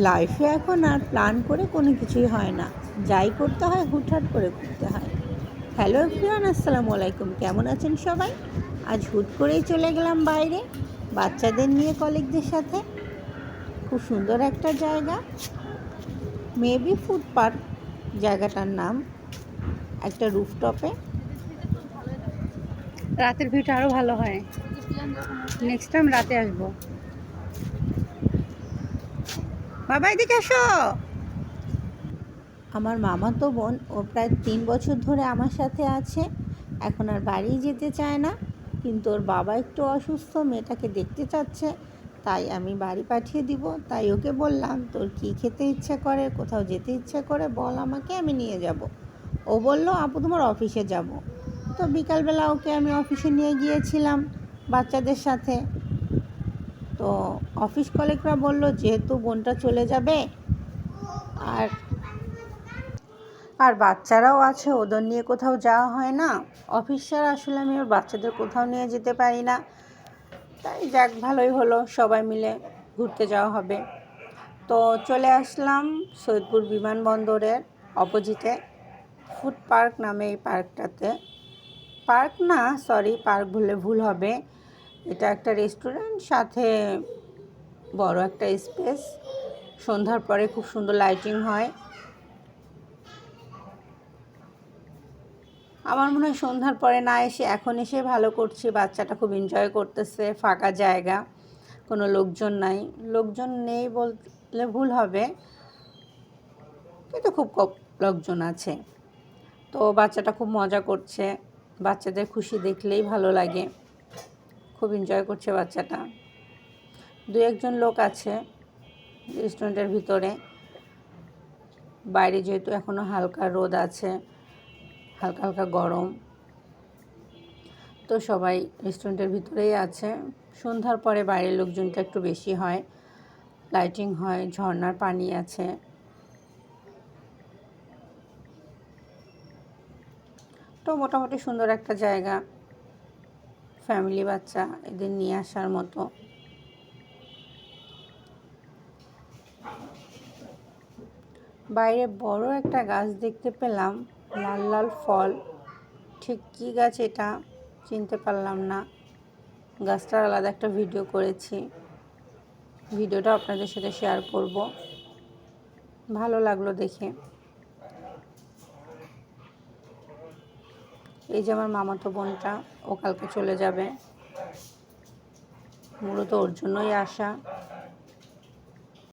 লাইফে এখন আর প্ল্যান করে কোনো কিছুই হয় না, যাই করতে হয় হুটহাট করে করতে হয়। হ্যালো এভরিওয়ান, আসসালামু আলাইকুম। কেমন আছেন সবাই? আজ হুট করেই চলে গেলাম বাইরে বাচ্চাদের নিয়ে, কলিগদের সাথে। খুব সুন্দর একটা জায়গা, মেবি ফুড পার্ক জায়গাটার নাম, একটা রুফটপে। রাতের ভিউটা আরো ভালো হয়। নেক্সট টাইম রাতে আসবো। বাবা এদিকে আসো। আমার মামাতো বোন, ও প্রায় 3 বছর ধরে আমার সাথে আছে। এখন আর বাড়ি যেতে চায় না, কিন্তু ওর বাবা একটু অসুস্থ, মেয়েটাকে দেখতে চাচ্ছে। তাই আমি বাড়ি পাঠিয়ে দিব। তাই ওকে বললাম, তোর কি খেতে ইচ্ছে করে, কোথাও যেতে ইচ্ছে করে বল আমাকে, আমি নিয়ে যাব। ও বলল, আপু তোমার অফিসে যাব। তো বিকালবেলা ওকে আমি অফিসে নিয়ে গিয়েছিলাম বাচ্চাদের সাথে। তো অফিস কলিগরা বলল, যেহেতু বোনটা চলে যাবে আর আর বাচ্চারাও আছে, ওদের নিয়ে কোথাও যাওয়া হয় না, অফিস ছাড়া আসলে আমি ওর বাচ্চাদের কোথাও নিয়ে যেতে পারি না। তাই যাক, ভালোই হলো, সবাই মিলে ঘুরতে যাওয়া হবে। তো চলে আসলাম সৈয়দপুর বিমানবন্দরের অপোজিটে ফুড পার্ক নামে এই পার্কটাতে। পার্ক না, সরি, পার্ক বললে ভুল হবে। এটা একটা রেস্টুরেন্ট, সাথে বড় একটা স্পেস। সন্ধ্যার পরে খুব সুন্দর লাইটিং হয়। আমার মনে হয় সন্ধ্যার পরে না এসে এখন এসে ভালো করছি। বাচ্চাটা খুব এনজয় করতেছে, ফাঁকা জায়গা, কোনো লোকজন নাই। লোকজন নেই বললে ভুল হবে, কিন্তু খুব কম লোকজন আছে। তো বাচ্চাটা খুব মজা করছে। বাচ্চাদের খুশি দেখলেই ভালো লাগে। খুব এনজয় করছে বাচ্চাটা। 2-1 জন লোক আছে রেস্টুরেন্টের ভিতরে। বাইরে যেহেতু এখনও হালকা রোদ আছে, হালকা হালকা গরম, তো সবাই রেস্টুরেন্টের ভিতরেই আছে। সন্ধ্যার পরে বাইরের লোকজনটা একটু বেশি হয়, লাইটিং হয়, ঝর্ণার পানি আছে। তো মোটামুটি সুন্দর একটা জায়গা, ফ্যামিলি বাচ্চা এদের নিয়ে আসার মতো। বাইরে বড় একটা গাছ দেখতে পেলাম, লাল লাল ফল। ঠিক কী গাছ এটা চিনতে পারলাম না। গাছটার আলাদা একটা ভিডিও করেছি, ভিডিওটা আপনাদের সাথে শেয়ার করব। ভালো লাগলো দেখে। এই যে আমার মামাতো বোনটা, ও কালকে চলে যাবে, মূলত ওর জন্যই আসা।